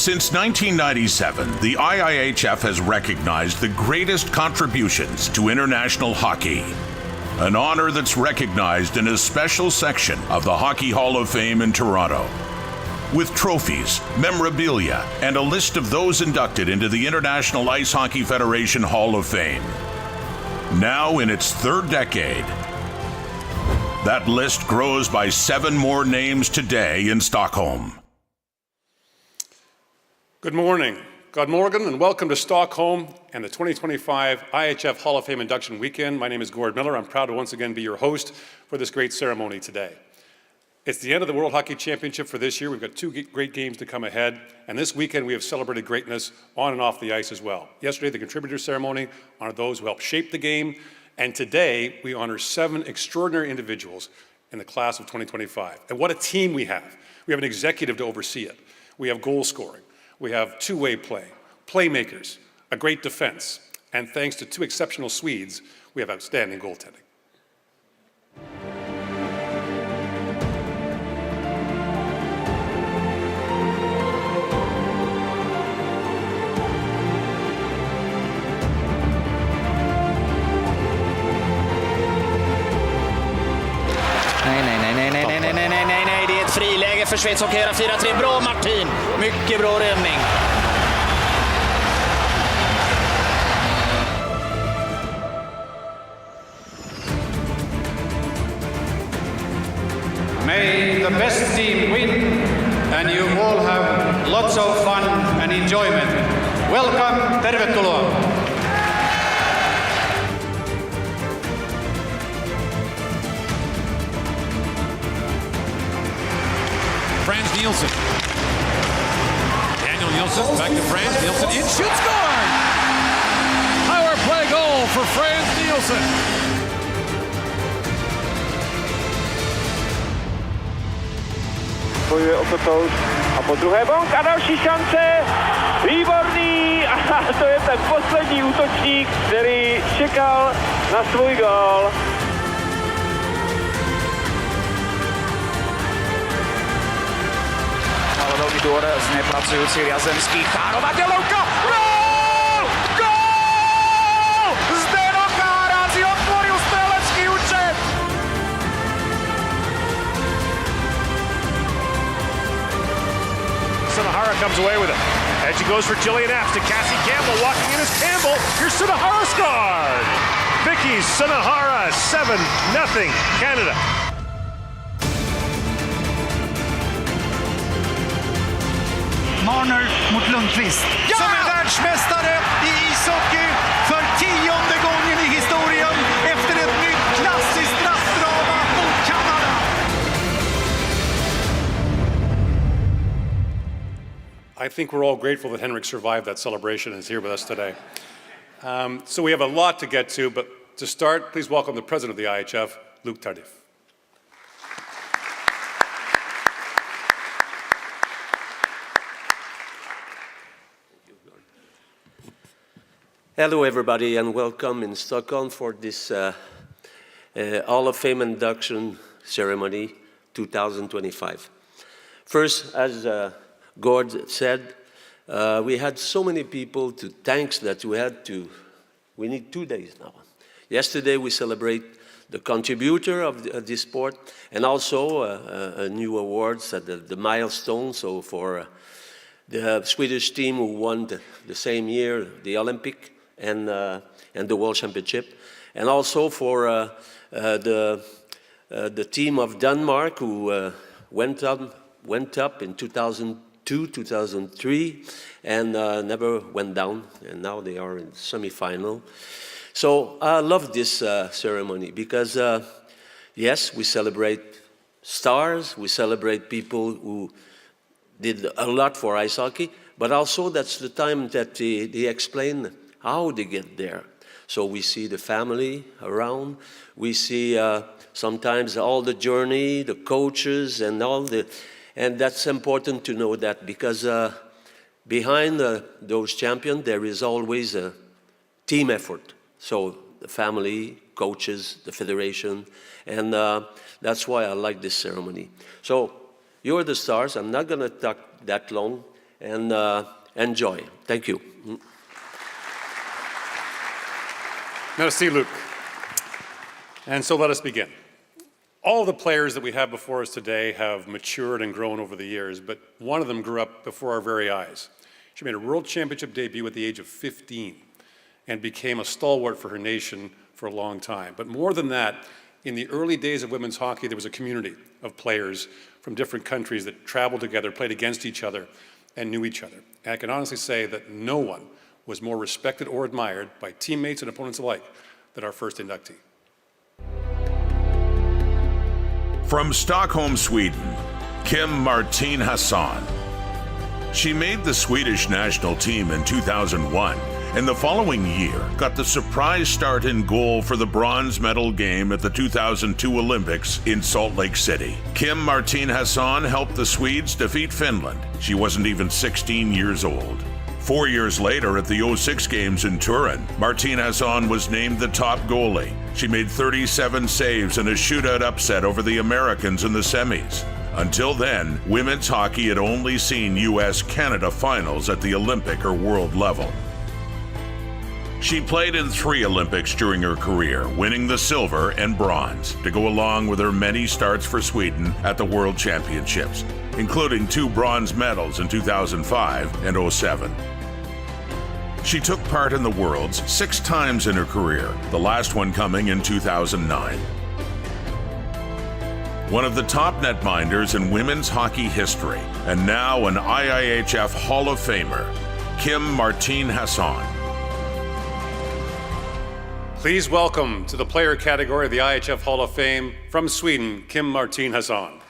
Since 1997, the IIHF has recognized the greatest contributions to international hockey. An honor that's recognized in a special section of the Hockey Hall of Fame in Toronto. With trophies, memorabilia, and a list of those inducted into the International Ice Hockey Federation Hall of Fame. Now in its third decade, that list grows by 7 more names today in Stockholm. Good morning, God morgen, and welcome to Stockholm and the 2025 IIHF Hall of Fame Induction Weekend. My name is Gord Miller. I'm proud to once again be your host for this great ceremony today. It's the end of the World Hockey Championship for this year. We've got 2 great games to come ahead, and this weekend we have celebrated greatness on and off the ice as well. Yesterday, the contributor ceremony honored those who helped shape the game, and today we honor 7 extraordinary individuals in the class of 2025. And what a team we have. We have an executive to oversee it. We have goal scoring. We have two-way play, playmakers, a great defense, and thanks to 2 exceptional Swedes, we have outstanding goaltending. Nej, det är ett friläge för Schweiz och Chara 4-3. Bra Martin, mycket bra räddning. May the best team win and you all have lots of fun and enjoyment. Welcome, tervetuloa. Frans Nielsen. Daniel Nielsen back to Frans. Nielsen in, shoots, scored! Power play goal for Frans Nielsen. Bojuje o to a po druhé bonk a další šance. Vyborný a to je ten poslední útočník, který čekal na svůj gól. Veľmi dôrazne pracujúci Riazemský. Chárova delovka! Gól! Gól! Zdeno Chara si otvoril strelecký účet! Sunohara comes away with it. As he goes for Jillian F. to Cassie Campbell. Walking in is Campbell. Here's Sunohara scored! Vicky Sunohara, 7-0 Canada. Marner mot Lundqvist. Ja! Som är världsmästare i ishockey för 10:e gången i historien efter ett nytt klassiskt straffdrama mot Kanada. I think we're all grateful that Henrik survived that celebration and is here with us today. So we have a lot to get to, but to start, please welcome the president of the IIHF, Luc Tardif. Hello everybody and welcome in Stockholm for this Hall of Fame induction ceremony 2025. First, as Gord said, we had so many people to thanks that we need 2 days now. Yesterday we celebrate the contributor of this sport and also a new awards at the milestone, so for the Swedish team who won the same year the Olympic and the World Championship, and also for the team of Denmark who went up in 2002, 2003, and never went down, and now they are in the semi-final. So I love this ceremony because yes, we celebrate stars, we celebrate people who did a lot for ice hockey, but also that's the time that they explain how they get there. So we see the family around, we see sometimes all the journey, the coaches and and that's important to know that because behind those champions there is always a team effort. So the family, coaches, the federation, and that's why I like this ceremony. So you're the stars, I'm not gonna talk that long. and enjoy. Thank you. Merci, Luc. And so let us begin. All the players that we have before us today have matured and grown over the years, but one of them grew up before our very eyes. She made a World Championship debut at the age of 15 and became a stalwart for her nation for a long time. But more than that, in the early days of women's hockey, there was a community of players from different countries that traveled together, played against each other, and knew each other. And I can honestly say that no one was more respected or admired by teammates and opponents alike than our first inductee. From Stockholm, Sweden, Kim Martin-Hasson. She made the Swedish national team in 2001, and the following year got the surprise start in goal for the bronze medal game at the 2002 Olympics in Salt Lake City. Kim Martin-Hasson helped the Swedes defeat Finland. She wasn't even 16 years old. 4 years later, at the 06 games in Turin, Martin-Hasson was named the top goalie. She made 37 saves and a shootout upset over the Americans in the semis. Until then, women's hockey had only seen US-Canada finals at the Olympic or world level. She played in 3 Olympics during her career, winning the silver and bronze, to go along with her many starts for Sweden at the World Championships, including 2 bronze medals in 2005 and 07. She took part in the Worlds 6 times in her career, the last one coming in 2009. One of the top netminders in women's hockey history, and now an IIHF Hall of Famer, Kim Martin-Hasson. Please welcome to the player category of the IIHF Hall of Fame, from Sweden, Kim Martin-Hasson.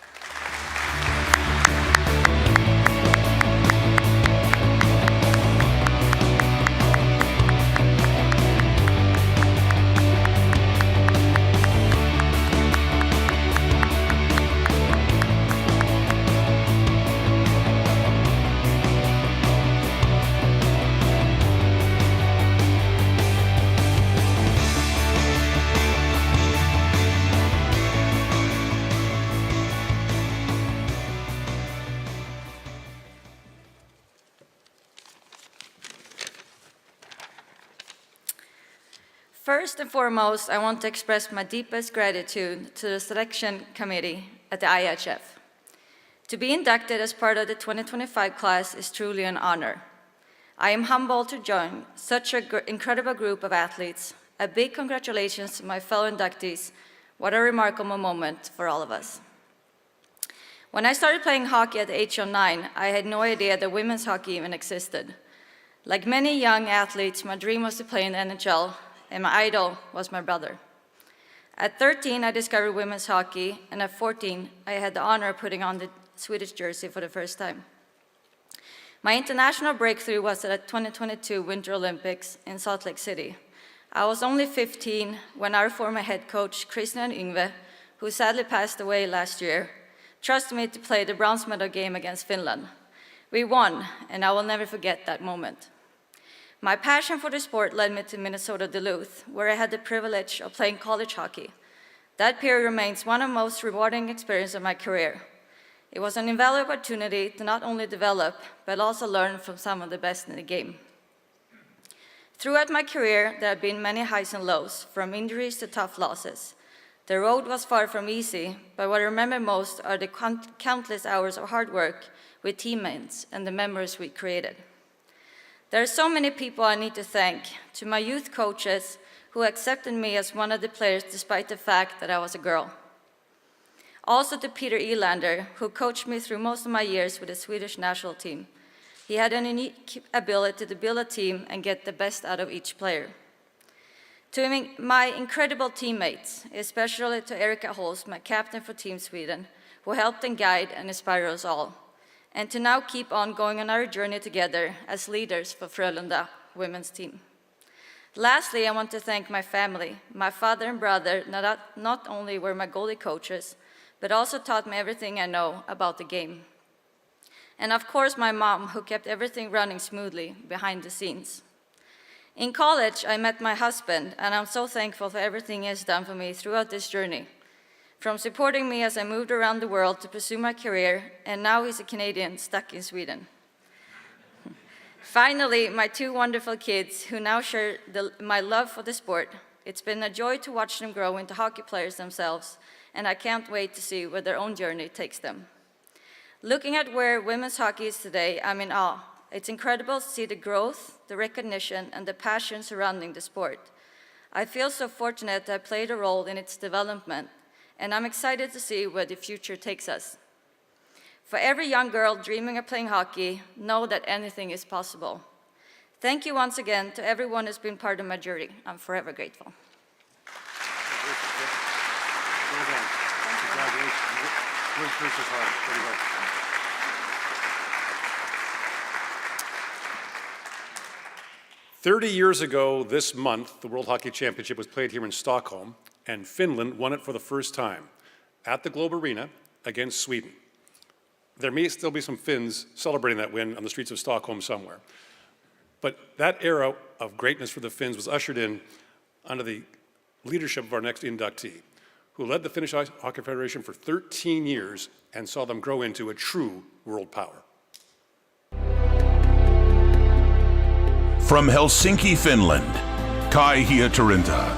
First and foremost, I want to express my deepest gratitude to the selection committee at the IIHF. To be inducted as part of the 2025 class is truly an honor. I am humbled to join such an incredible group of athletes. A big congratulations to my fellow inductees. What a remarkable moment for all of us. When I started playing hockey at the age of 9, I had no idea that women's hockey even existed. Like many young athletes, my dream was to play in the NHL, and my idol was my brother. At 13, I discovered women's hockey, and at 14, I had the honor of putting on the Swedish jersey for the first time. My international breakthrough was at the 2022 Winter Olympics in Salt Lake City. I was only 15 when our former head coach, Christian Yngve, who sadly passed away last year, trusted me to play the bronze medal game against Finland. We won, and I will never forget that moment. My passion for the sport led me to Minnesota Duluth, where I had the privilege of playing college hockey. That period remains one of the most rewarding experiences of my career. It was an invaluable opportunity to not only develop, but also learn from some of the best in the game. Throughout my career, there have been many highs and lows, from injuries to tough losses. The road was far from easy, but what I remember most are the countless hours of hard work with teammates and the memories we created. There are so many people I need to thank. To my youth coaches who accepted me as one of the players despite the fact that I was a girl. Also to Peter Elander, who coached me through most of my years with the Swedish national team. He had an unique ability to build a team and get the best out of each player. To my incredible teammates, especially to Erika Holst, my captain for Team Sweden, who helped and guide and inspire us all. And to now keep on going on our journey together as leaders for Frölunda women's team. Lastly, I want to thank my family. My father and brother not only were my goalie coaches, but also taught me everything I know about the game. And of course, my mom, who kept everything running smoothly behind the scenes. In college, I met my husband, and I'm so thankful for everything he has done for me throughout this journey. From supporting me as I moved around the world to pursue my career, and now he's a Canadian stuck in Sweden. Finally, my two wonderful kids who now share my love for the sport. It's been a joy to watch them grow into hockey players themselves, and I can't wait to see where their own journey takes them. Looking at where women's hockey is today, I'm in awe. It's incredible to see the growth, the recognition, and the passion surrounding the sport. I feel so fortunate to have played a role in its development, and I'm excited to see where the future takes us. For every young girl dreaming of playing hockey, know that anything is possible. Thank you once again to everyone who's been part of my journey. I'm forever grateful. Well done. Congratulations. Really pushed us hard. Very well. 30 years ago this month, the World Hockey Championship was played here in Stockholm, and Finland won it for the first time at the Globe Arena against Sweden. There may still be some Finns celebrating that win on the streets of Stockholm somewhere. But that era of greatness for the Finns was ushered in under the leadership of our next inductee, who led the Finnish Ice Hockey Federation for 13 years and saw them grow into a true world power. From Helsinki, Finland, Kai Hietarinta.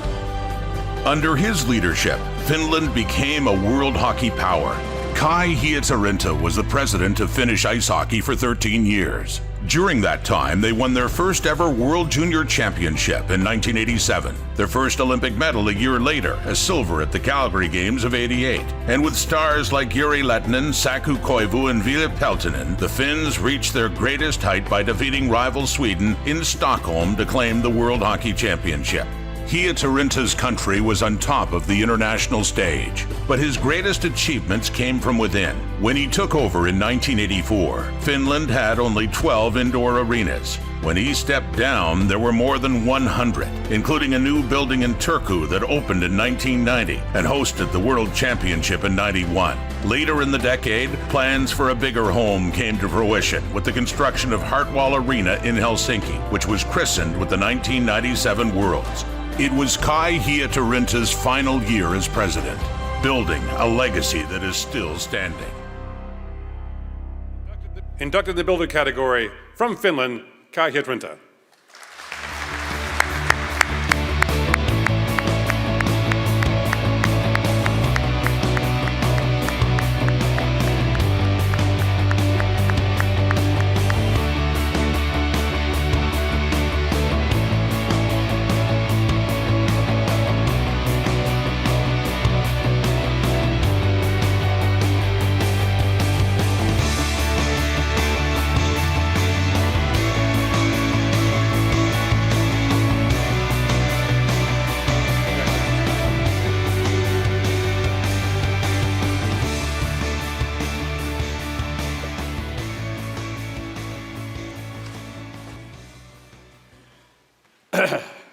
Under his leadership, Finland became a world hockey power. Kai Hietarinta was the president of Finnish ice hockey for 13 years. During that time, they won their first ever World Junior Championship in 1987, their first Olympic medal a year later, a silver at the Calgary Games of '88. And with stars like Juri Lehtinen, Saku Koivu, and Ville Peltonen, the Finns reached their greatest height by defeating rival Sweden in Stockholm to claim the World Hockey Championship. Hietarinta's country was on top of the international stage, but his greatest achievements came from within. When he took over in 1984, Finland had only 12 indoor arenas. When he stepped down, there were more than 100, including a new building in Turku that opened in 1990 and hosted the World Championship in '91. Later in the decade, plans for a bigger home came to fruition with the construction of Hartwall Arena in Helsinki, which was christened with the 1997 Worlds. It was Kai Hietarinta's final year as president, building a legacy that is still standing. Inducted in the builder category from Finland, Kai Hietarinta.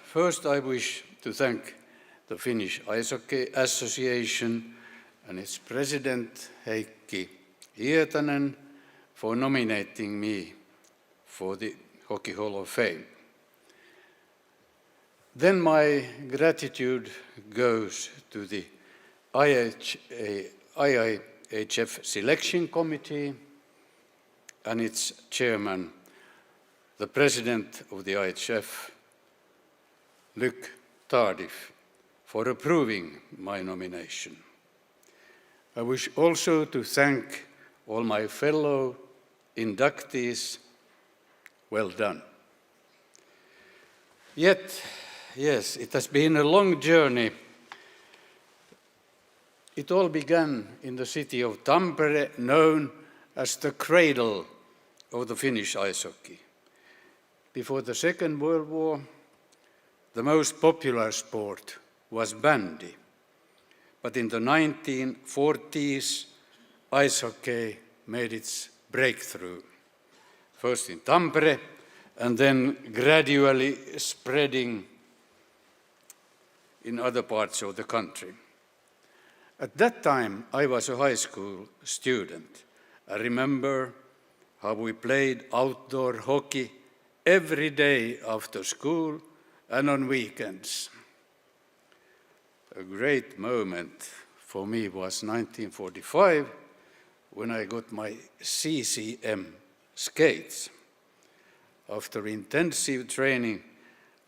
First, I wish to thank the Finnish Ice Hockey Association and its president, Heikki Hietanen, for nominating me for the Hockey Hall of Fame. Then my gratitude goes to the IIHF Selection Committee and its chairman, the president of the IIHF, Luc Tardif, for approving my nomination. I wish also to thank all my fellow inductees. Well done. Yet, yes, it has been a long journey. It all began in the city of Tampere, known as the cradle of the Finnish ice hockey. Before the Second World War, the most popular sport was bandy. But in the 1940s, ice hockey made its breakthrough, first in Tampere and then gradually spreading in other parts of the country. At that time, I was a high school student. I remember how we played outdoor hockey every day after school and on weekends. A great moment for me was 1945, when I got my CCM skates. After intensive training,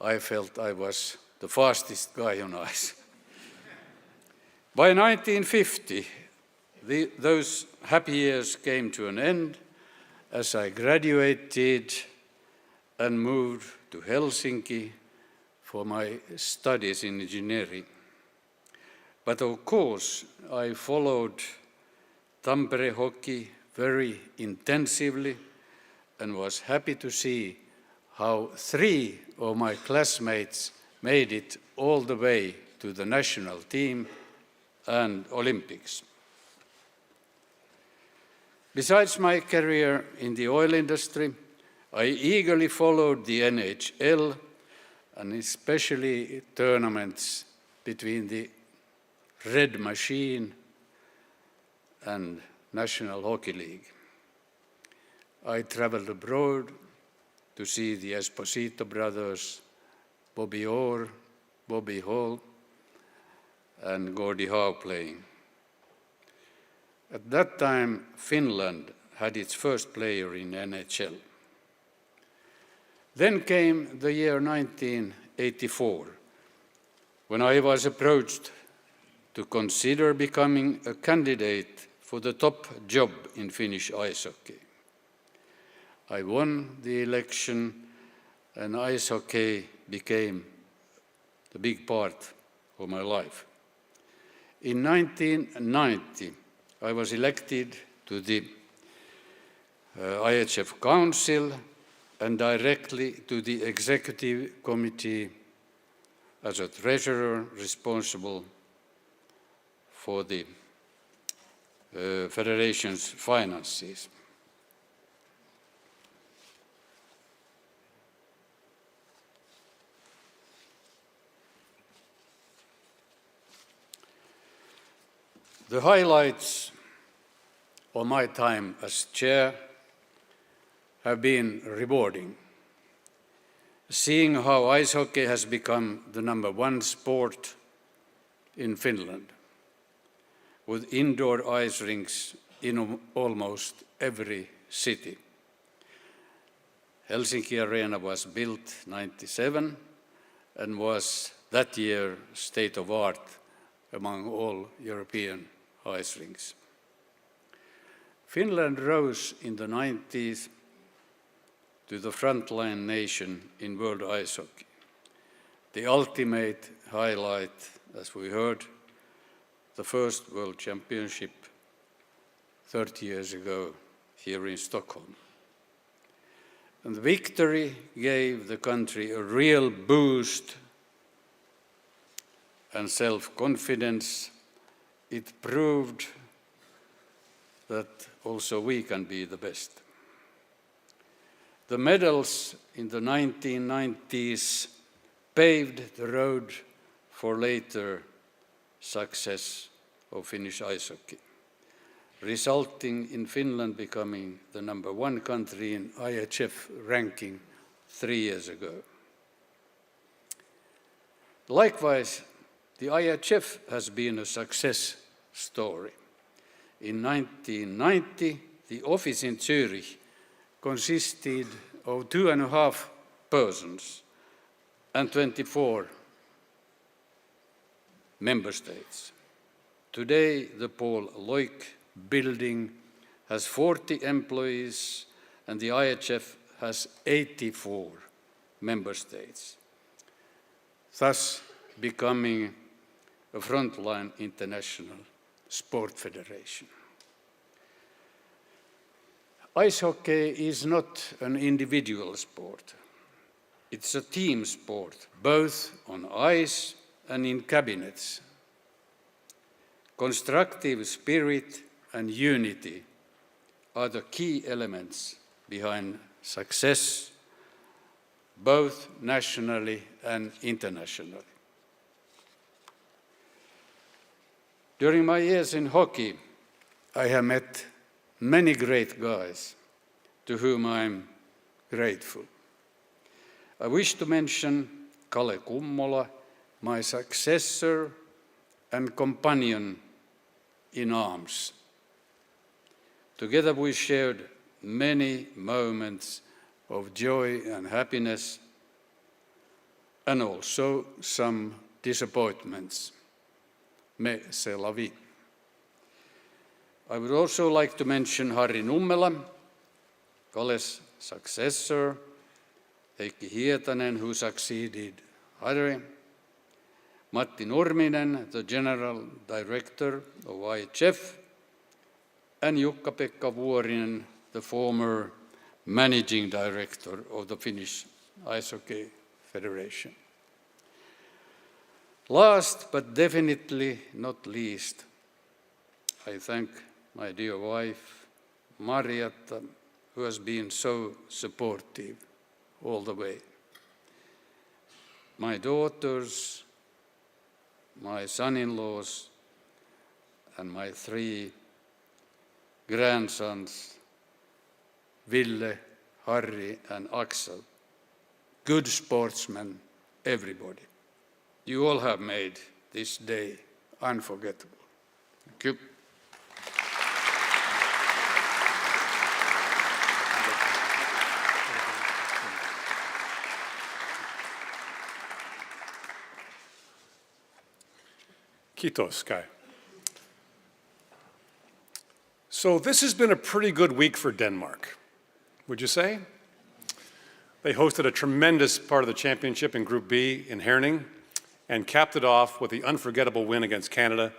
I felt I was the fastest guy on ice. By 1950, those happy years came to an end as I graduated and moved to Helsinki for my studies in engineering. But of course, I followed Tampere hockey very intensively and was happy to see how 3 of my classmates made it all the way to the national team and Olympics. Besides my career in the oil industry, I eagerly followed the NHL and especially tournaments between the Red Machine and National Hockey League. I traveled abroad to see the Esposito brothers, Bobby Orr, Bobby Hall, and Gordie Howe playing. At that time, Finland had its first player in NHL. Then came the year 1984, when I was approached to consider becoming a candidate for the top job in Finnish ice hockey. I won the election, and ice hockey became a big part of my life. In 1990, I was elected to the IIHF Council and directly to the Executive Committee as a treasurer responsible for the Federation's finances. The highlights of my time as chair have been rewarding. Seeing how ice hockey has become the #1 sport in Finland, with indoor ice rinks in almost every city. Helsinki Arena was built in '97 and was that year state of art among all European ice rinks. Finland rose in the 90s to the frontline nation in world ice hockey. The ultimate highlight, as we heard, the first World Championship 30 years ago here in Stockholm. And the victory gave the country a real boost and self-confidence. It proved that also we can be the best. The medals in the 1990s paved the road for later success of Finnish ice hockey, resulting in Finland becoming the #1 country in IIHF ranking 3 years ago. Likewise, the IIHF has been a success story. In 1990, the office in Zurich consisted of 2.5 persons and 24 member states. Today, the Paul Loik building has 40 employees and the IIHF has 84 member states, thus becoming a frontline international sport federation. Ice hockey is not an individual sport. It's a team sport, both on ice and in cabinets. Constructive spirit and unity are the key elements behind success, both nationally and internationally. During my years in hockey, I have met many great guys to whom I'm grateful. I wish to mention Kalle Kummola, my successor and companion in arms. Together we shared many moments of joy and happiness, and also some disappointments. Mais c'est la vie. I would also like to mention Harri Nummela, Kalle's successor, Heikki Hietanen, who succeeded Harri, Matti Nurminen, the General Director of IIHF, and Jukka-Pekka Vuorinen, the former Managing Director of the Finnish Ice Hockey Federation. Last but definitely not least, I thank my dear wife, Marjatta, who has been so supportive all the way. My daughters, my son-in-laws, and my 3 grandsons, Ville, Harri, and Axel. Good sportsmen, everybody. You all have made this day unforgettable. Thank you. Kiitos, Kai. So this has been a pretty good week for Denmark, would you say? They hosted a tremendous part of the championship in Group B in Herning and capped it off with the unforgettable win against Canada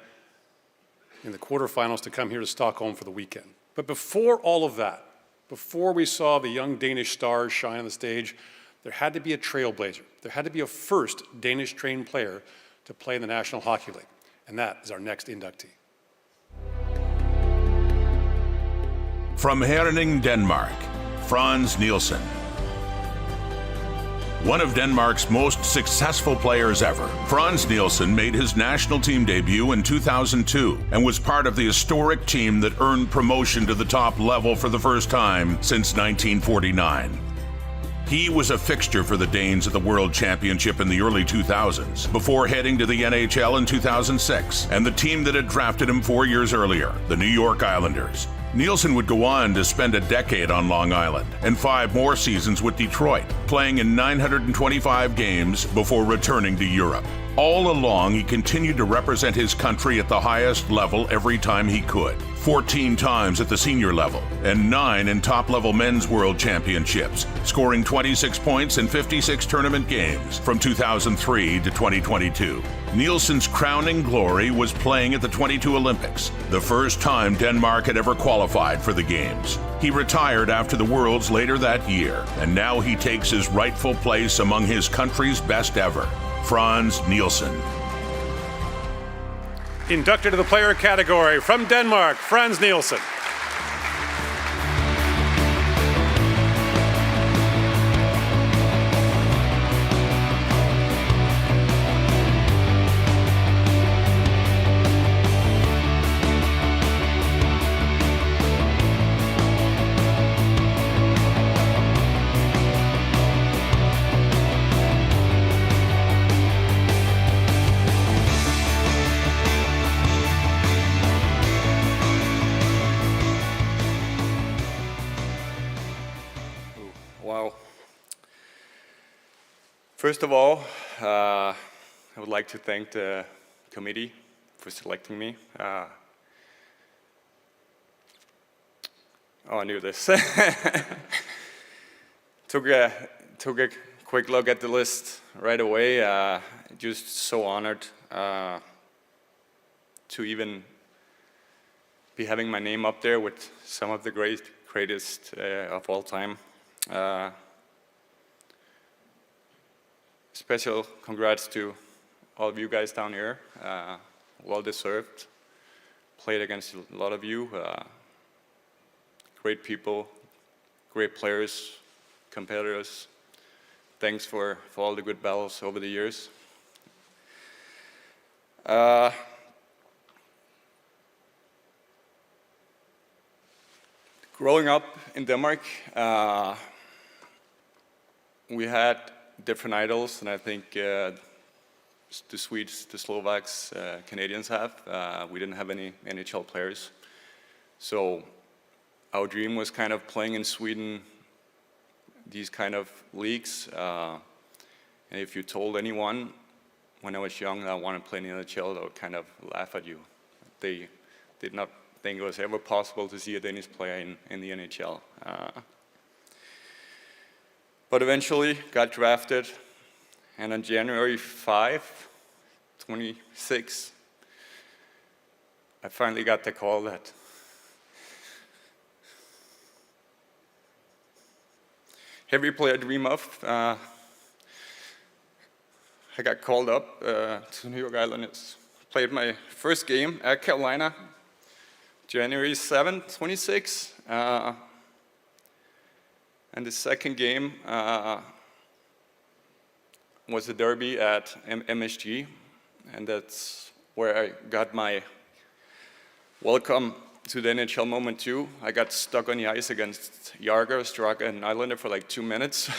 in the quarterfinals to come here to Stockholm for the weekend. But before all of that, before we saw the young Danish stars shine on the stage, there had to be a trailblazer. There had to be a first Danish-trained player to play in the National Hockey League. And that is our next inductee. From Herning, Denmark, Frans Nielsen. One of Denmark's most successful players ever, Frans Nielsen made his national team debut in 2002 and was part of the historic team that earned promotion to the top level for the first time since 1949. He was a fixture for the Danes at the World Championship in the early 2000s, before heading to the NHL in 2006, and the team that had drafted him 4 years earlier, the New York Islanders. Nielsen would go on to spend a decade on Long Island and 5 more seasons with Detroit, playing in 925 games before returning to Europe. All along, he continued to represent his country at the highest level every time he could. 14 times at the senior level and 9 in top-level men's world championships, scoring 26 points in 56 tournament games from 2003 to 2022. Nielsen's crowning glory was playing at the 22 Olympics, the first time Denmark had ever qualified for the Games. He retired after the Worlds later that year, and now he takes his rightful place among his country's best ever. Frans Nielsen. Inducted to the player category from Denmark, Frans Nielsen. First of all, I would like to thank the committee for selecting me. I knew this. Took a quick look at the list right away. Just so honored to even be having my name up there with some of the greatest of all time. Special congrats to all of you guys down here. Well deserved. Played against a lot of you. Great people, great players, competitors. Thanks for all the good battles over the years. Growing up in Denmark, we had different idols, and I think the Swedes, the Slovaks, Canadians have. We didn't have any NHL players. So our dream was kind of playing in Sweden these kind of leagues. And if you told anyone when I was young that I wanted to play in the NHL, they would kind of laugh at you. They did not think it was ever possible to see a Danish player in the NHL. But eventually got drafted, and on January 5, 26, I finally got the call that every player dream of. I got called up to New York Islanders. Played my first game at Carolina, January 7, 26. And the second game was a derby at MSG, and that's where I got my welcome to the NHL moment too. I got stuck on the ice against Jarger, Straka, and Nylander for like 2 minutes.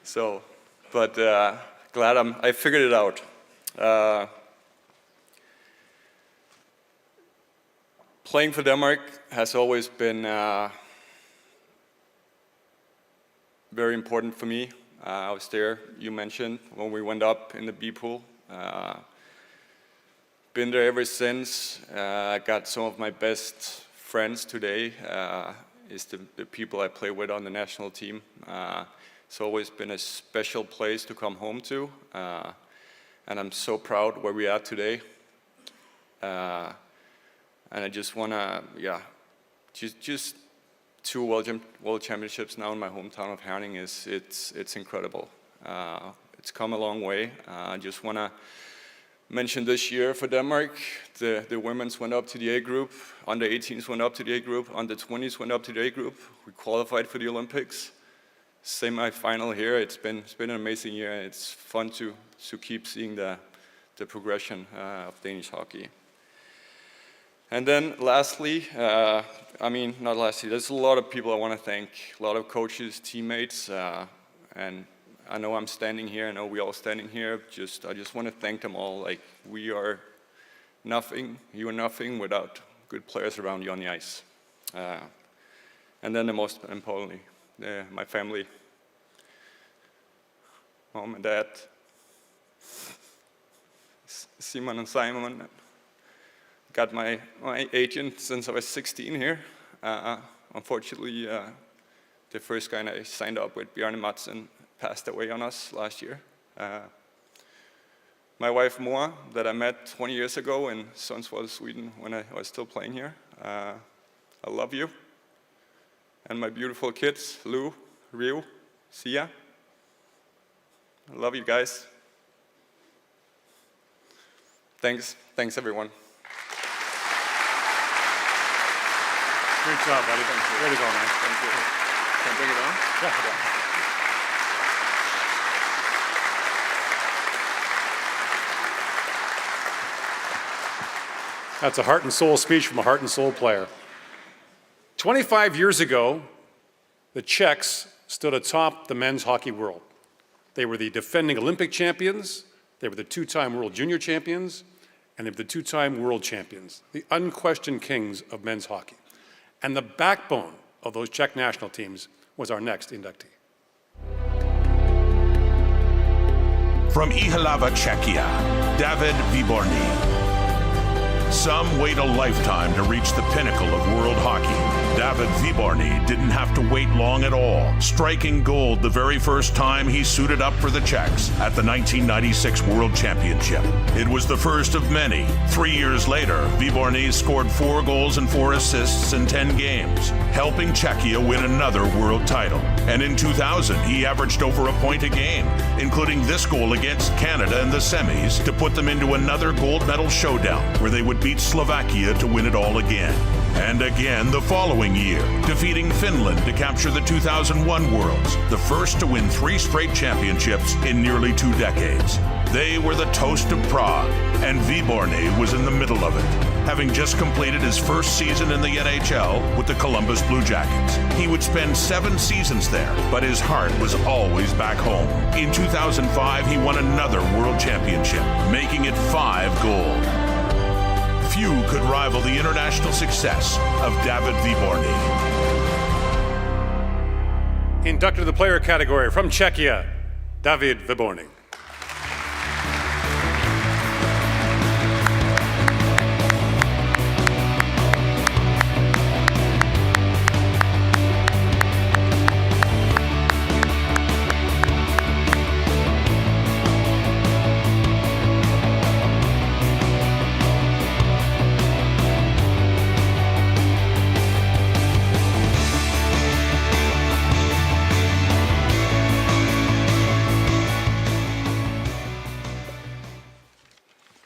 So, but glad I figured it out. Playing for Denmark has always been very important for me. I was there, you mentioned, when we went up in the B pool. Been there ever since. I got some of my best friends today. Is the people I play with on the national team. It's always been a special place to come home to. And I'm so proud where we are today. And I just want to, just 2 World Championships now in my hometown of Herning it's incredible. It's come a long way. I just want to mention this year for Denmark, the women's went up to the A group, under 18s went up to the A group, under 20s went up to the A group. We qualified for the Olympics. Semi-final here. It's been an amazing year. It's fun to keep seeing the progression of Danish hockey. And then lastly, not lastly, there's a lot of people I want to thank, a lot of coaches, teammates, and I know I'm standing here, I know we're all standing here, I just want to thank them all. Like, we are nothing, you are nothing without good players around you on the ice. And then the most importantly, my family, mom and dad, Simon and Simon. Got my agent since I was 16 here. Unfortunately, the first guy I signed up with, Bjarne Madsen, passed away on us last year. My wife Moa, that I met 20 years ago in Sundsvall, Sweden, when I was still playing here. I love you. And my beautiful kids, Lou, Rio, Sia. I love you guys. Thanks everyone. Great job, buddy. Way to go, man. Thank you. Can I bring it on? Yeah. That's a heart and soul speech from a heart and soul player. 25 years ago, the Czechs stood atop the men's hockey world. They were the defending Olympic champions, they were the 2-time world junior champions, and they were the 2-time world champions, the unquestioned kings of men's hockey. And the backbone of those Czech national teams was our next inductee. From Ihlava, Czechia, David Vyborny. Some wait a lifetime to reach the pinnacle of world hockey. David Vyborny didn't have to wait long at all, striking gold the very first time he suited up for the Czechs at the 1996 World Championship. It was the first of many. 3 years later, Vyborny scored 4 goals and 4 assists in 10 games, helping Czechia win another world title. And in 2000, he averaged over a point a game, including this goal against Canada in the semis to put them into another gold medal showdown, where they would beat Slovakia to win it all again. And again the following year, defeating Finland to capture the 2001 Worlds, the first to win 3 straight championships in nearly 2 decades. They were the toast of Prague, and Vyborny was in the middle of it, having just completed his first season in the NHL with the Columbus Blue Jackets. He would spend 7 seasons there, but his heart was always back home. In 2005, he won another World Championship, making it 5 gold. Few could rival the international success of David Vyborny. Inducted to the player category from Czechia, David Vyborny.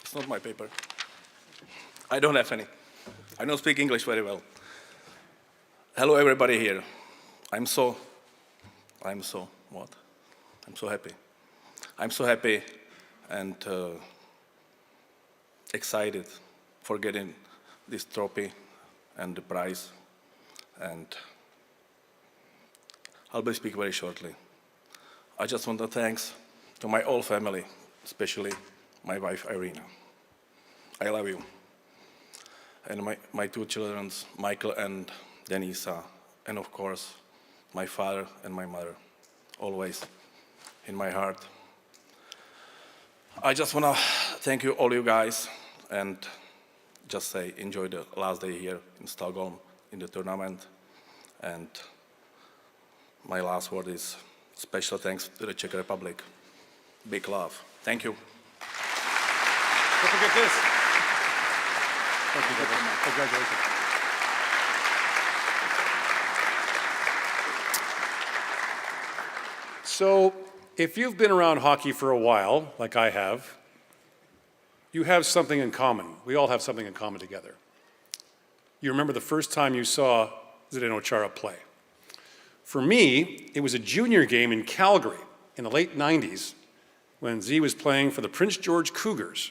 It's not my paper. I don't have any. I don't speak English very well. Hello, everybody here. I'm so happy. I'm so happy and excited for getting this trophy and the prize. And I'll be speaking very shortly. I just want to thank to my whole family, especially my wife Irina. I love you. And my two children, Michael and Denisa, and of course, my father and my mother, always in my heart. I just want to thank you, all you guys, and just say enjoy the last day here in Stockholm in the tournament. And my last word is special thanks to the Czech Republic. Big love. Thank you. Don't forget this. Thank you very much. Congratulations. So, if you've been around hockey for a while, like I have, you have something in common. We all have something in common together. You remember the first time you saw Zdeno Chara play. For me, it was a junior game in Calgary in the late 90s when Z was playing for the Prince George Cougars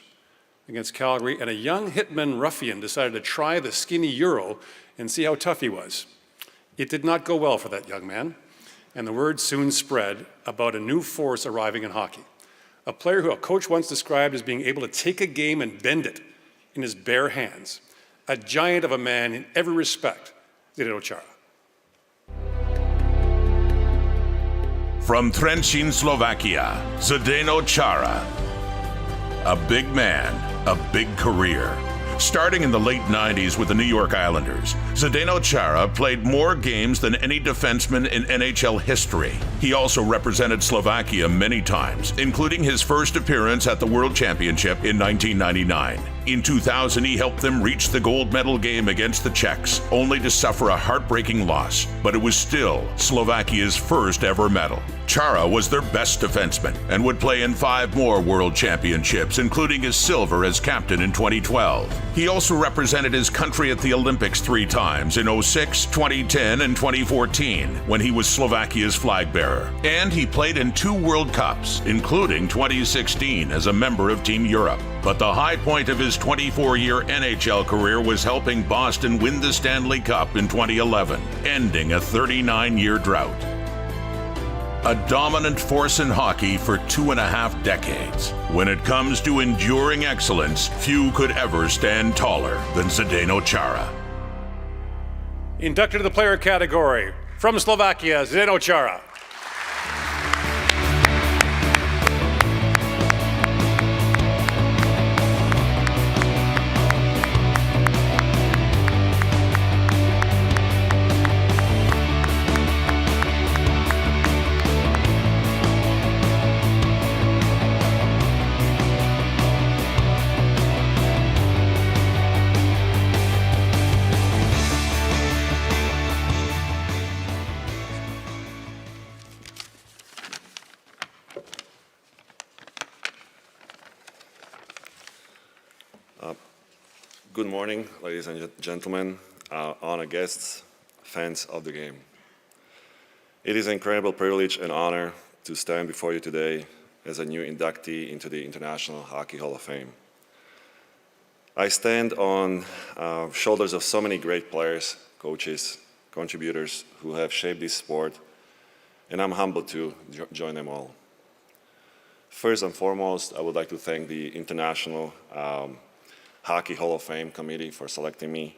against Calgary, and a young hitman ruffian decided to try the skinny Euro and see how tough he was. It did not go well for that young man, and the word soon spread about a new force arriving in hockey. A player who a coach once described as being able to take a game and bend it in his bare hands. A giant of a man in every respect, Zdeno Chara. From Trenčín, Slovakia, Zdeno Chara. A big man, a big career. Starting in the late 90s with the New York Islanders, Zdeno Chara played more games than any defenseman in NHL history. He also represented Slovakia many times, including his first appearance at the World Championship in 1999. In 2000, he helped them reach the gold medal game against the Czechs, only to suffer a heartbreaking loss, but it was still Slovakia's first ever medal. Chara was their best defenseman and would play in 5 more World Championships, including his silver as captain in 2012. He also represented his country at the Olympics 3 times in 2006, 2010, and 2014, when he was Slovakia's flag bearer. And he played in 2 World Cups, including 2016 as a member of Team Europe. But the high point of his 24-year NHL career was helping Boston win the Stanley Cup in 2011, ending a 39-year drought. A dominant force in hockey for 2.5 decades. When it comes to enduring excellence, few could ever stand taller than Zdeno Chara. Inducted to the player category from Slovakia, Zdeno Chara. Good morning, ladies and gentlemen, honored guests, fans of the game. It is an incredible privilege and honor to stand before you today as a new inductee into the International Hockey Hall of Fame. I stand on shoulders of so many great players, coaches, contributors who have shaped this sport, and I'm humbled to join them all. First and foremost, I would like to thank the International Hockey Hall of Fame Committee for selecting me,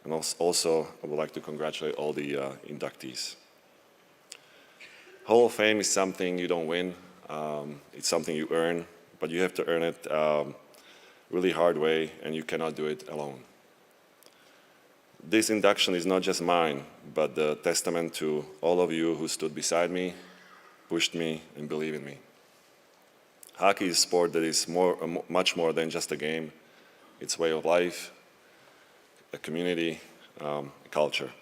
and also I would like to congratulate all the inductees. Hall of Fame is something you don't win. It's something you earn, but you have to earn it really hard way, and you cannot do it alone. This induction is not just mine, but the testament to all of you who stood beside me, pushed me, and believed in me. Hockey is a sport that is much more than just a game. It's a way of life, a community, a culture.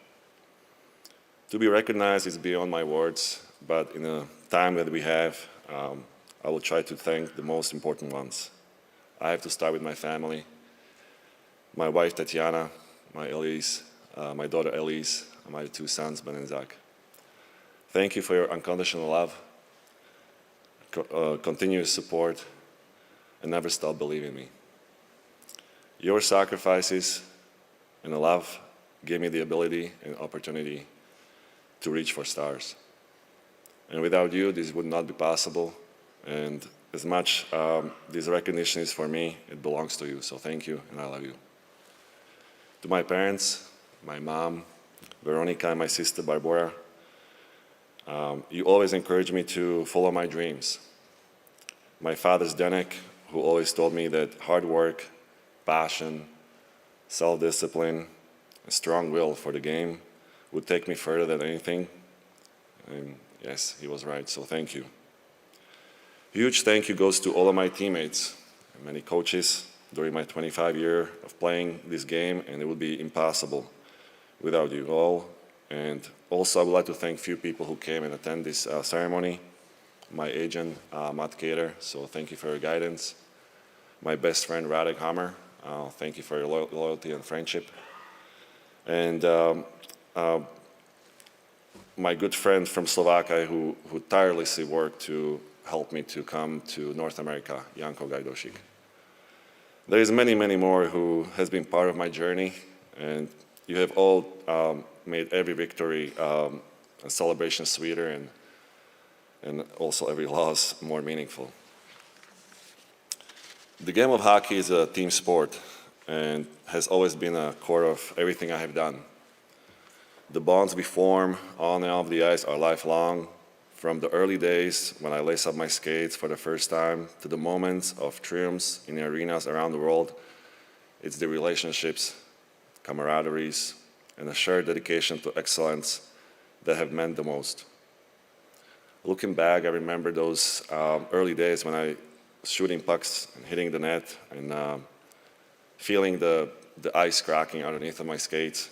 To be recognized is beyond my words, but in a time that we have, I will try to thank the most important ones. I have to start with my family, my wife Tatiana, my my daughter Elise, and my two sons, Ben and Zach. Thank you for your unconditional love, continuous support, and never stop believing in me. Your sacrifices and the love gave me the ability and opportunity to reach for stars. And without you, this would not be possible. And as much this recognition is for me, it belongs to you. So thank you, and I love you. To my parents, my mom, Veronica, and my sister Barbara, you always encouraged me to follow my dreams. My father Zdeno, who always told me that hard work, passion, self-discipline, a strong will for the game would take me further than anything. And yes, he was right, so thank you. Huge thank you goes to all of my teammates and many coaches during my 25 years of playing this game, and it would be impossible without you all. And also I would like to thank a few people who came and attend this ceremony. My agent, Matt Cater, so thank you for your guidance. My best friend, Radek Hammer, thank you for your loyalty and friendship. And my good friend from Slovakia who tirelessly worked to help me to come to North America, Janko Gajdošik. There is many, many more who has been part of my journey, and you have all made every victory and celebration sweeter and also every loss more meaningful. The game of hockey is a team sport and has always been a core of everything I have done. The bonds we form on and off the ice are lifelong, from the early days when I lace up my skates for the first time to the moments of triumphs in the arenas around the world. It's the relationships, camaraderies, and a shared dedication to excellence that have meant the most. Looking back, I remember those early days when I was shooting pucks and hitting the net and feeling the ice cracking underneath of my skates.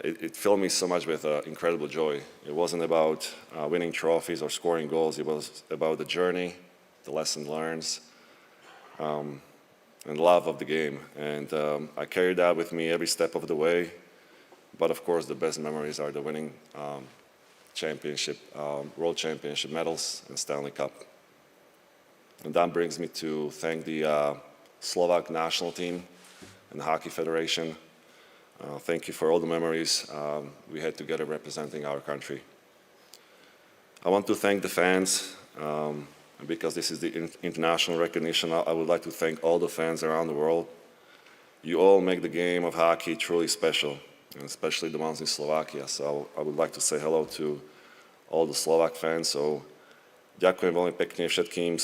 It filled me so much with incredible joy. It wasn't about winning trophies or scoring goals. It was about the journey, the lesson learned, and love of the game. And I carried that with me every step of the way. But of course, the best memories are the winning championship, World Championship medals and Stanley Cup. And that brings me to thank the Slovak national team and the Hockey Federation. Thank you for all the memories we had together representing our country. I want to thank the fans, because this is the international recognition. I would like to thank all the fans around the world. You all make the game of hockey truly special, and especially the ones in Slovakia. So I would like to say hello to all the Slovak fans. So ďakujem veľmi pekne všetkým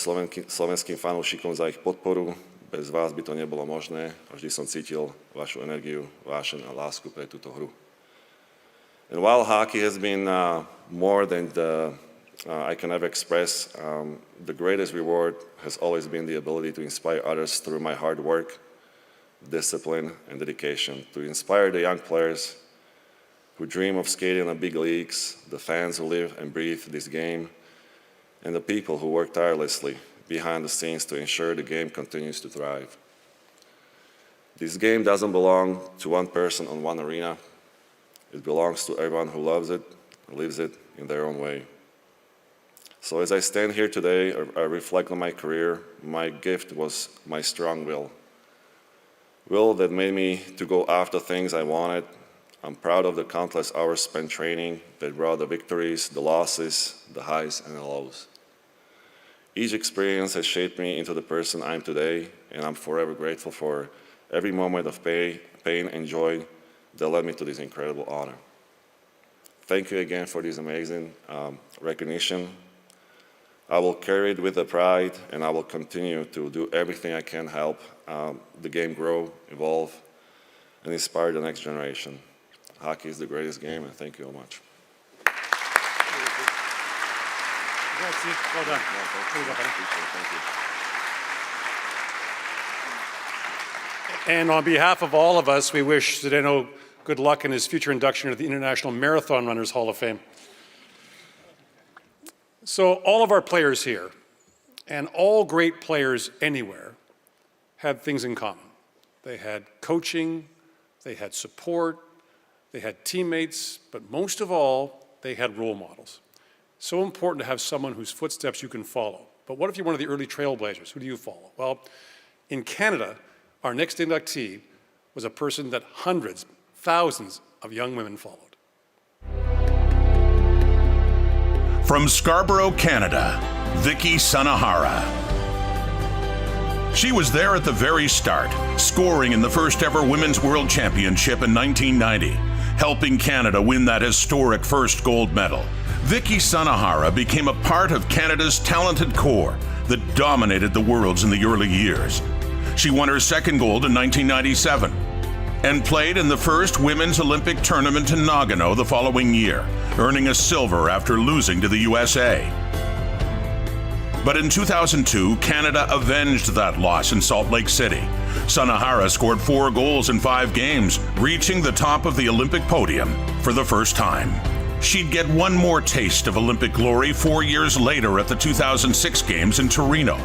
slovenským fanúšikom za ich podporu. Bez vás by to nebolo možné. Vždy som cítil vašu energiu, vášeň a lásku pre túto hru. And while hockey has been more than I can ever express, the greatest reward has always been the ability to inspire others through my hard work, discipline, and dedication, to inspire the young players who dream of skating in the big leagues, the fans who live and breathe this game, and the people who work tirelessly behind the scenes to ensure the game continues to thrive. This game doesn't belong to one person on one arena. It belongs to everyone who loves it, lives it in their own way. So as I stand here today, I reflect on my career. My gift was my strong will. Will that made me to go after things I wanted. I'm proud of the countless hours spent training that brought the victories, the losses, the highs and the lows. Each experience has shaped me into the person I am today, and I'm forever grateful for every moment of pain and joy that led me to this incredible honor. Thank you again for this amazing recognition. I will carry it with the pride, and I will continue to do everything I can help the game grow, evolve, and inspire the next generation. Hockey is the greatest game, and thank you all much. Well done. And on behalf of all of us, we wish Zdeno good luck in his future induction into the International Marathon Runners Hall of Fame. So all of our players here, and all great players anywhere, had things in common. They had coaching, they had support, they had teammates, but most of all, they had role models. So important to have someone whose footsteps you can follow. But what if you're one of the early trailblazers? Who do you follow? Well, in Canada, our next inductee was a person that hundreds, thousands of young women followed. From Scarborough, Canada, Vicky Sunohara. She was there at the very start, scoring in the first ever Women's World Championship in 1990, helping Canada win that historic first gold medal. Vicky Sunohara became a part of Canada's talented core that dominated the worlds in the early years. She won her second gold in 1997 and played in the first Women's Olympic tournament in Nagano the following year, earning a silver after losing to the USA. But in 2002, Canada avenged that loss in Salt Lake City. Sunohara scored 4 goals in 5 games, reaching the top of the Olympic podium for the first time. She'd get one more taste of Olympic glory 4 years later at the 2006 Games in Torino,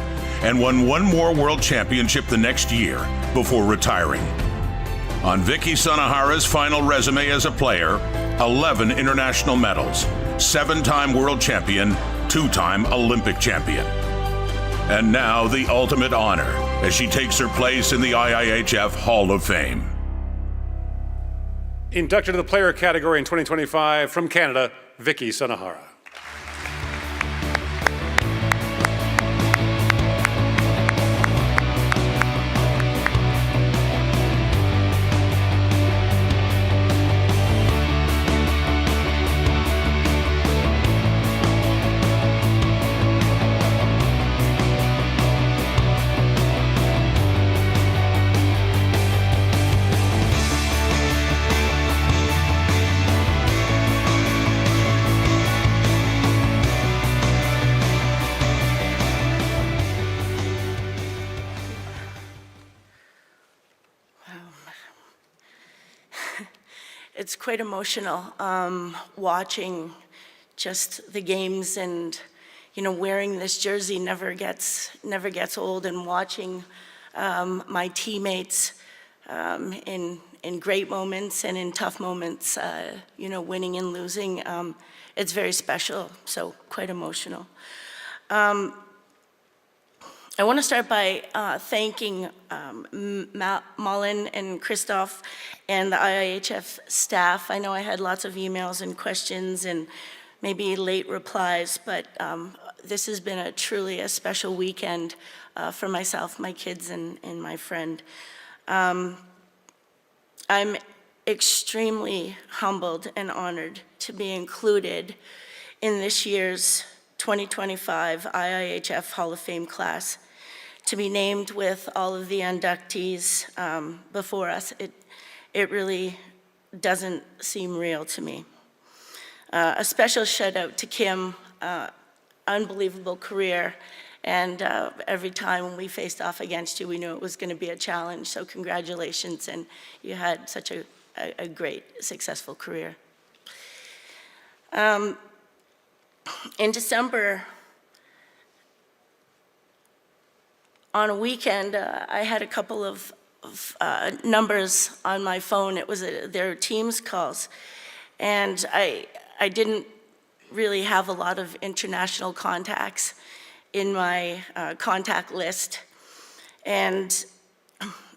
and won one more World Championship the next year before retiring. On Vicky Sunohara's final resume as a player, 11 international medals, 7-time world champion, 2-time Olympic champion. And now the ultimate honor as she takes her place in the IIHF Hall of Fame. Inducted to the player category in 2025 from Canada, Vicky Sunohara. It's quite emotional watching just the games, and wearing this jersey never gets old, and watching my teammates in great moments and in tough moments, winning and losing. It's very special, so quite emotional. I want to start by thanking Malin and Christoph and the IIHF staff. I know I had lots of emails and questions and maybe late replies, but this has been truly a special weekend for myself, my kids, and my friend. I'm extremely humbled and honored to be included in this year's 2025 IIHF Hall of Fame class. To be named with all of the inductees before us, it really doesn't seem real to me. A special shout out to Kim, unbelievable career, and every time when we faced off against you, we knew it was going to be a challenge, so congratulations, and you had such a great, successful career. In December, on a weekend, I had a couple of numbers on my phone. It was their Teams calls, and I didn't really have a lot of international contacts in my contact list, and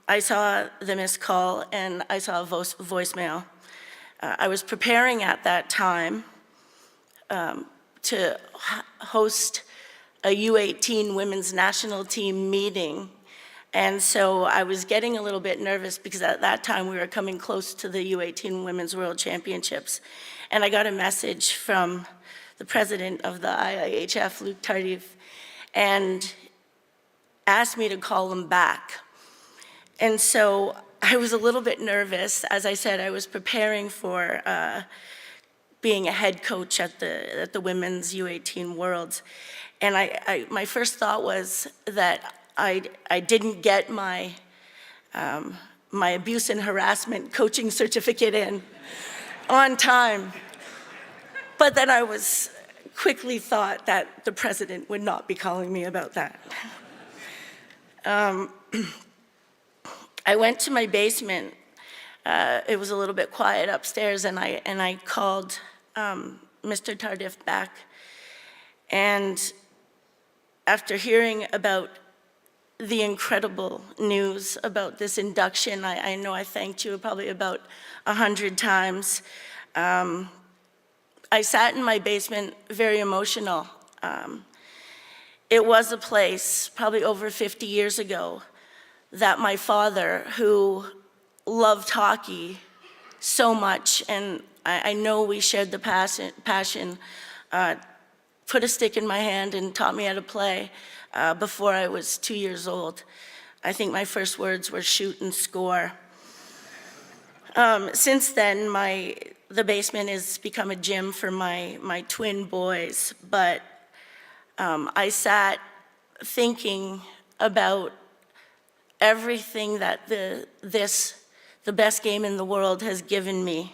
I saw the missed call and I saw a voicemail. I was preparing at that time to host a U18 women's national team meeting, And so I was getting a little bit nervous because at that time we were coming close to the U18 Women's World Championships. And I got a message from the president of the IIHF, Luc Tardif, and asked me to call him back. And so I was a little bit nervous. As I said, I was preparing for being a head coach at the Women's U18 Worlds. And my first thought was that I didn't get my abuse and harassment coaching certificate in on time. But then I was quickly thought that the president would not be calling me about that. I went to my basement. It was a little bit quiet upstairs, and I called Mr. Tardif back. And after hearing about the incredible news about this induction, I know I thanked you probably about 100 times. I sat in my basement very emotional. It was a place, probably over 50 years ago, that my father, who loved hockey so much, and I know we shared the passion, put a stick in my hand and taught me how to play before I was 2 years old. I think my first words were shoot and score. Since then, the basement has become a gym for my twin boys, but I sat thinking about everything that the best game in the world has given me.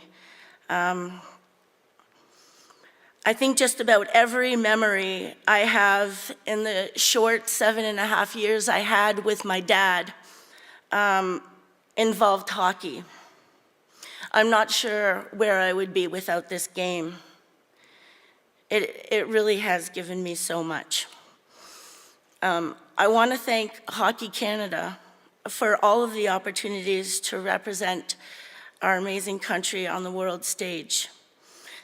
I think just about every memory I have in the short 7.5 years I had with my dad involved hockey. I'm not sure where I would be without this game. It really has given me so much. I want to thank Hockey Canada for all of the opportunities to represent our amazing country on the world stage.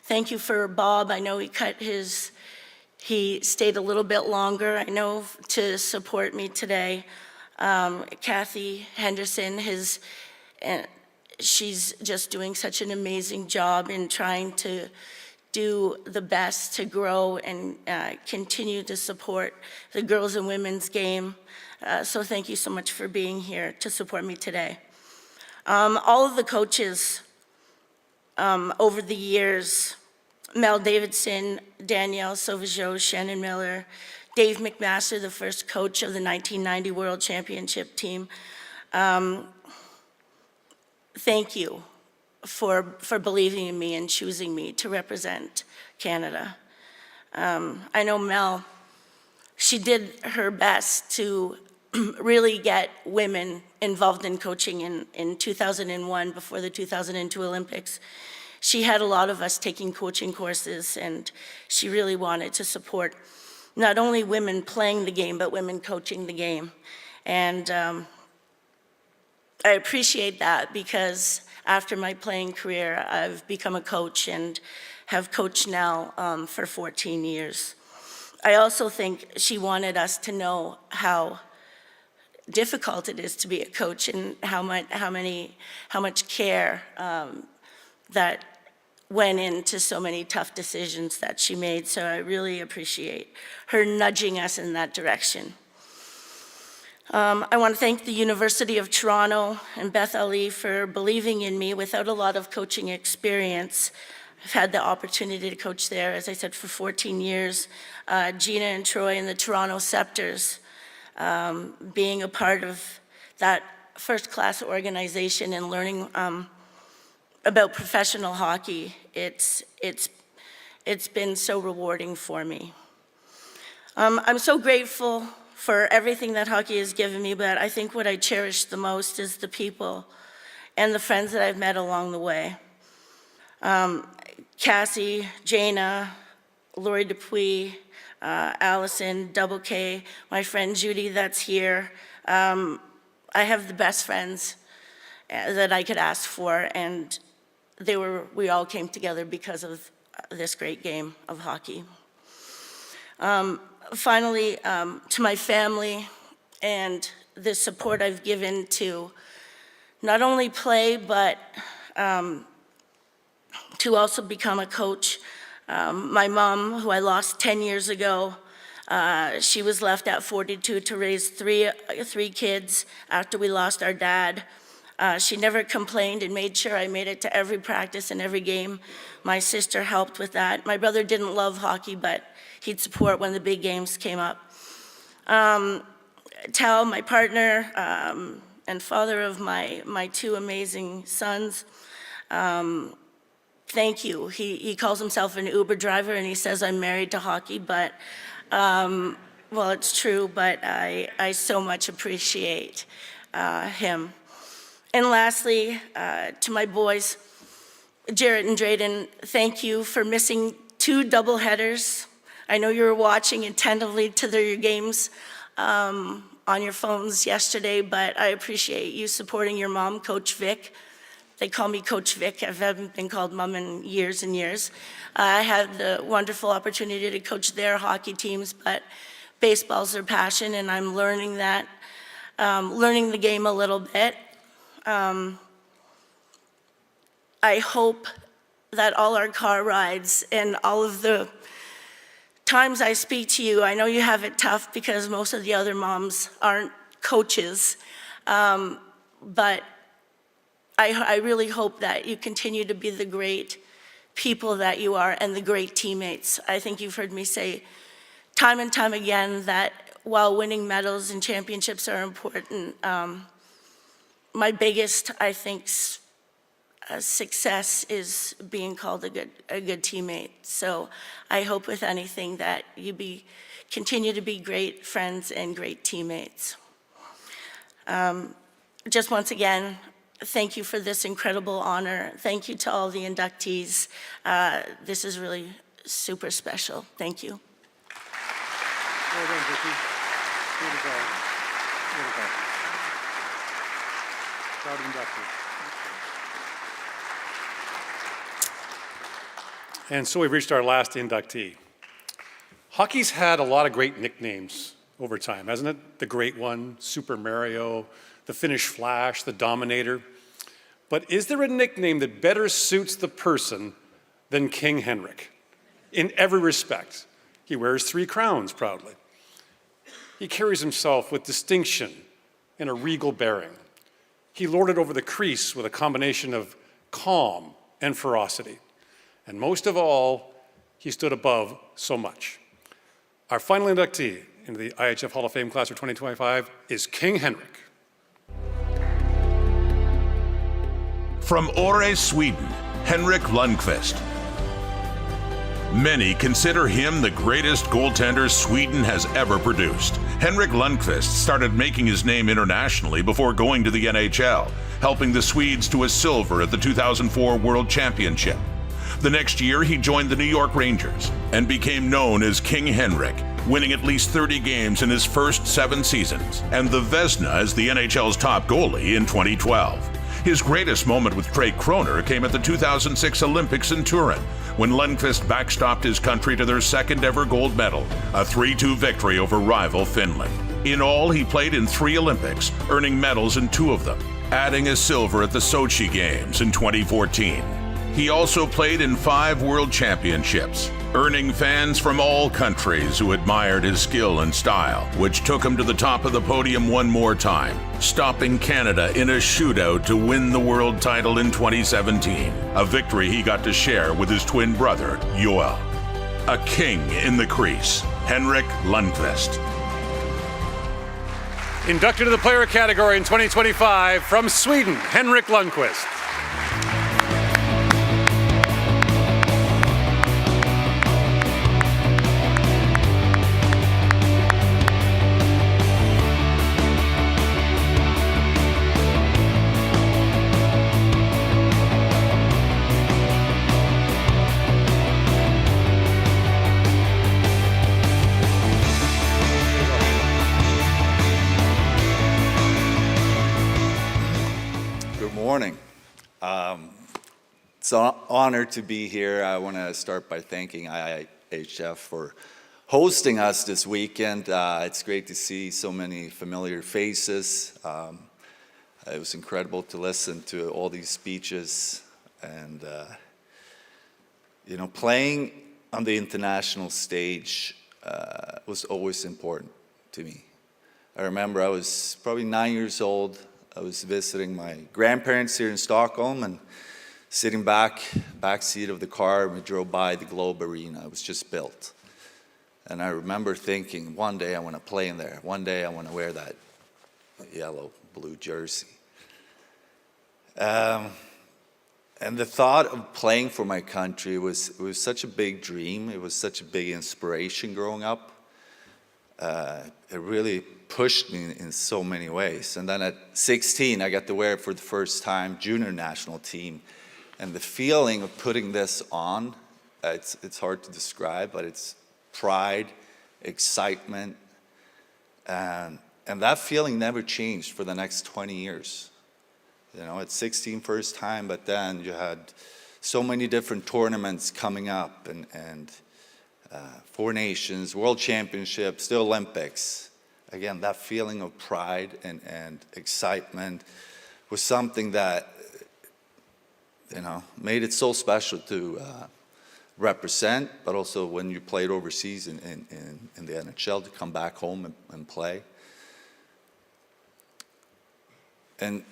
Thank you for Bob. I know he stayed a little bit longer, I know, to support me today. Kathy Henderson, she's just doing such an amazing job in trying to do the best to grow and continue to support the girls and women's game. So thank you so much for being here to support me today. All of the coaches over the years, Mel Davidson, Danielle Sauvageau, Shannon Miller, Dave McMaster, the first coach of the 1990 World Championship team, thank you for believing in me and choosing me to represent Canada. I know Mel, she did her best to really get women involved in coaching in 2001 before the 2002 Olympics. She had a lot of us taking coaching courses, and she really wanted to support not only women playing the game, but women coaching the game. And I appreciate that because after my playing career, I've become a coach and have coached now for 14 years. I also think she wanted us to know how difficult it is to be a coach and how much care that went into so many tough decisions that she made. So I really appreciate her nudging us in that direction. I want to thank the University of Toronto and Beth Ali for believing in me without a lot of coaching experience. I've had the opportunity to coach there, as I said, for 14 years. Gina and Troy and the Toronto Scepters, being a part of that first-class organization and learning about professional hockey, it's been so rewarding for me. I'm so grateful for everything that hockey has given me, but I think what I cherish the most is the people and the friends that I've met along the way. Cassie, Jana, Lori Dupuis, Allison, Double K, my friend Judy that's here. I have the best friends that I could ask for, and we all came together because of this great game of hockey. Finally, to my family and the support I've given to not only play, but to also become a coach. My mom, who I lost 10 years ago, she was left at 42 to raise three kids after we lost our dad. She never complained and made sure I made it to every practice and every game. My sister helped with that. My brother didn't love hockey, but he'd support when the big games came up. Tal, my partner, and father of my two amazing sons, thank you. He calls himself an Uber driver and he says I'm married to hockey, but, well, it's true, but I so much appreciate him. And lastly, to my boys, Jarrett and Drayden, thank you for missing 2 doubleheaders. I know you were watching attentively to their games on your phones yesterday, but I appreciate you supporting your mom, Coach Vic. They call me Coach Vic. I haven't been called mom in years and years. I had the wonderful opportunity to coach their hockey teams, but baseball's their passion, and I'm learning that, learning the game a little bit. I hope that all our car rides and all of the times I speak to you, I know you have it tough because most of the other moms aren't coaches, but I really hope that you continue to be the great people that you are and the great teammates. I think you've heard me say time and time again that while winning medals and championships are important, my biggest, I think, success is being called a good teammate. So I hope with anything that you continue to be great friends and great teammates. Just once again, thank you for this incredible honor. Thank you to all the inductees. This is really super special. Thank you. Well done, Vicky. Way to go. Way to go. Proud inductee. And so we've reached our last inductee. Hockey's had a lot of great nicknames over time, hasn't it? The Great One, Super Mario, the Finnish Flash, the Dominator. But is there a nickname that better suits the person than King Henrik? In every respect. He wears 3 crowns proudly. He carries himself with distinction and a regal bearing. He lorded over the crease with a combination of calm and ferocity. And most of all, he stood above so much. Our final inductee into the IIHF Hall of Fame class for 2025 is King Henrik. From Åre, Sweden, Henrik Lundqvist. Many consider him the greatest goaltender Sweden has ever produced. Henrik Lundqvist started making his name internationally before going to the NHL, helping the Swedes to a silver at the 2004 World Championship. The next year, he joined the New York Rangers and became known as King Henrik, winning at least 30 games in his first 7 seasons, and the Vezina as the NHL's top goalie in 2012. His greatest moment with Trey Kroner came at the 2006 Olympics in Turin, when Lundqvist backstopped his country to their second ever gold medal, a 3-2 victory over rival Finland. In all, he played in 3 Olympics, earning medals in 2 of them, adding a silver at the Sochi Games in 2014. He also played in 5 World Championships, earning fans from all countries who admired his skill and style, which took him to the top of the podium one more time, stopping Canada in a shootout to win the world title in 2017, a victory he got to share with his twin brother, Joel. A king in the crease, Henrik Lundqvist. Inducted to the player category in 2025 from Sweden, Henrik Lundqvist. It's an honor to be here. I want to start by thanking IIHF for hosting us this weekend. It's great to see so many familiar faces. It was incredible to listen to all these speeches, and playing on the international stage was always important to me. I remember I was probably 9 years old. I was visiting my grandparents here in Stockholm and sitting back seat of the car, and we drove by the Globe Arena. It was just built. And I remember thinking, one day I want to play in there. One day I want to wear that yellow-blue jersey. And the thought of playing for my country was such a big dream. It was such a big inspiration growing up. It really pushed me in so many ways. And then at 16, I got to wear it for the first time, junior national team. And the feeling of putting this on, it's hard to describe, but it's pride, excitement, and that feeling never changed for the next 20 years. At 16 first time, but then you had so many different tournaments coming up, and 4 nations, World Championships, the Olympics. Again, that feeling of pride and excitement was something that made it so special to represent, but also when you played overseas in the NHL, to come back home and play. And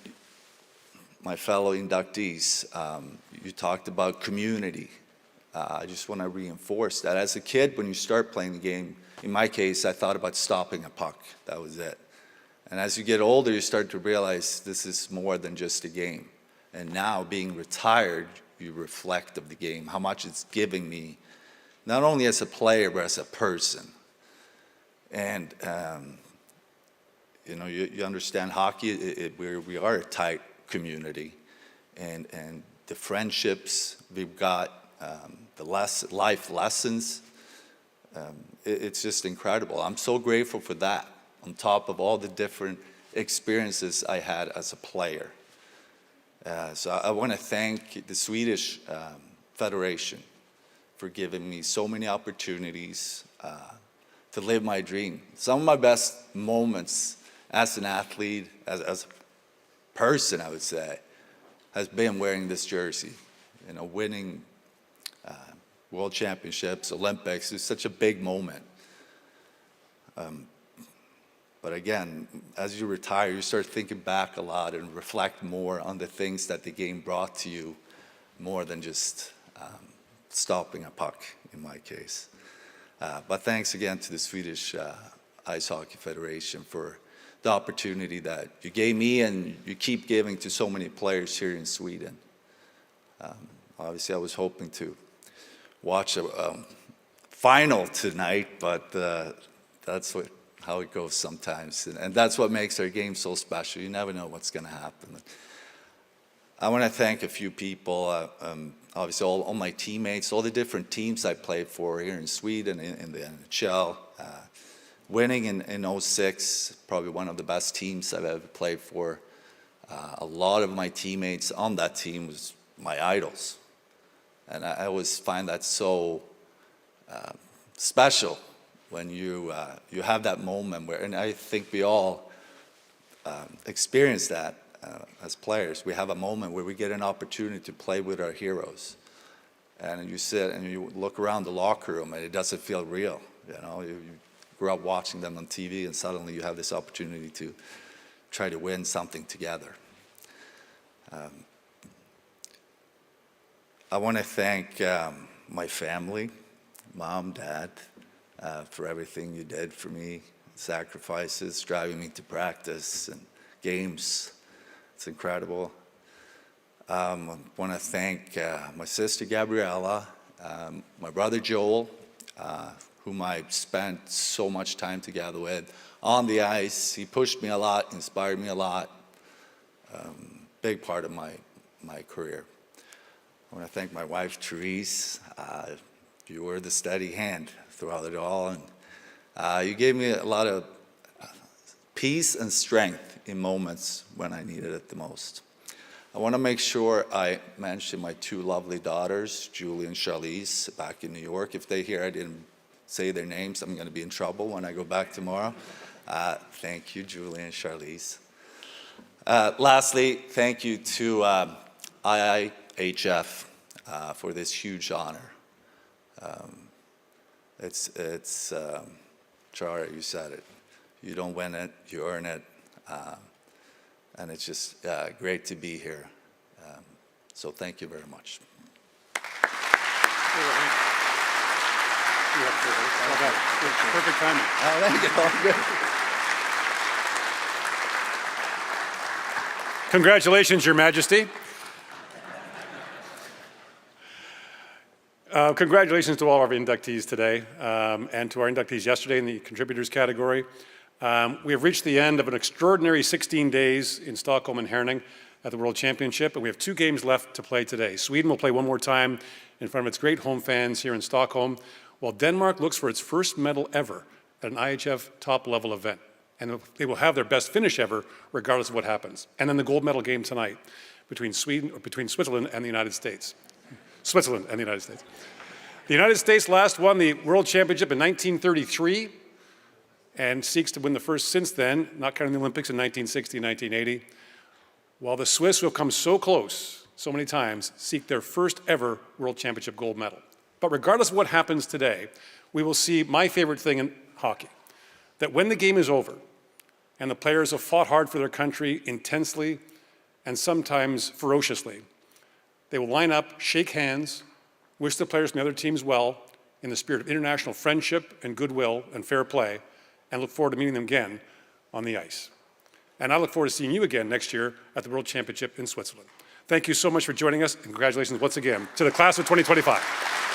my fellow inductees, you talked about community. I just want to reinforce that. As a kid, when you start playing the game, in my case, I thought about stopping a puck. That was it. And as you get older, you start to realize this is more than just a game. And now, being retired, you reflect of the game, how much it's giving me, not only as a player, but as a person. And, you understand hockey, we are a tight community. And the friendships we've got, the life lessons, it's just incredible. I'm so grateful for that, on top of all the different experiences I had as a player. So I want to thank the Swedish Federation for giving me so many opportunities to live my dream. Some of my best moments as an athlete, as a person, I would say, has been wearing this jersey. Winning World Championships, Olympics, is such a big moment. But again, as you retire, you start thinking back a lot and reflect more on the things that the game brought to you, more than just stopping a puck, in my case. But thanks again to the Swedish Ice Hockey Federation for the opportunity that you gave me and you keep giving to so many players here in Sweden. Obviously, I was hoping to watch a final tonight, but that's how it goes sometimes. And that's what makes our game so special. You never know what's going to happen. I want to thank a few people, obviously all my teammates, all the different teams I played for here in Sweden, in the NHL. Winning in 06, probably one of the best teams I've ever played for. A lot of my teammates on that team was my idols. And I always find that so special when you have that moment where, and I think we all experience that as players. We have a moment where we get an opportunity to play with our heroes. And you sit and you look around the locker room and it doesn't feel real. You grew up watching them on TV and suddenly you have this opportunity to try to win something together. I want to thank my family, Mom, Dad, for everything you did for me, sacrifices, driving me to practice and games. It's incredible. I want to thank my sister Gabriella, my brother Joel, whom I spent so much time together with on the ice. He pushed me a lot, inspired me a lot. Big part of my career. I want to thank my wife, Therese. You were the steady hand throughout it all. And you gave me a lot of peace and strength in moments when I needed it the most. I want to make sure I mention my 2 lovely daughters, Julie and Charlize, back in New York. If they hear I didn't say their names. I'm going to be in trouble when I go back tomorrow. Thank you, Julie and Charlize. Lastly, thank you to IIHF for this huge honor. Chara, you said it. You don't win it, you earn it. And it's just great to be here. So thank you very much. Perfect timing. Thank you. All good. Congratulations, Your Majesty. Congratulations to all of our inductees today and to our inductees yesterday in the contributors category. We have reached the end of an extraordinary 16 days in Stockholm and Herning at the World Championship, and we have 2 games left to play today. Sweden will play one more time in front of its great home fans here in Stockholm, while Denmark looks for its first medal ever at an IIHF top-level event. And they will have their best finish ever, regardless of what happens. And then the gold medal game tonight between Switzerland and the United States. Switzerland and the United States. The United States last won the World Championship in 1933 and seeks to win the first since then, not counting the Olympics in 1960 and 1980. While the Swiss, who have come so close so many times, seek their first ever World Championship gold medal. But regardless of what happens today, we will see my favorite thing in hockey, that when the game is over and the players have fought hard for their country intensely and sometimes ferociously, they will line up, shake hands, wish the players from the other teams well in the spirit of international friendship and goodwill and fair play, and look forward to meeting them again on the ice. And I look forward to seeing you again next year at the World Championship in Switzerland. Thank you so much for joining us, and congratulations once again to the class of 2025.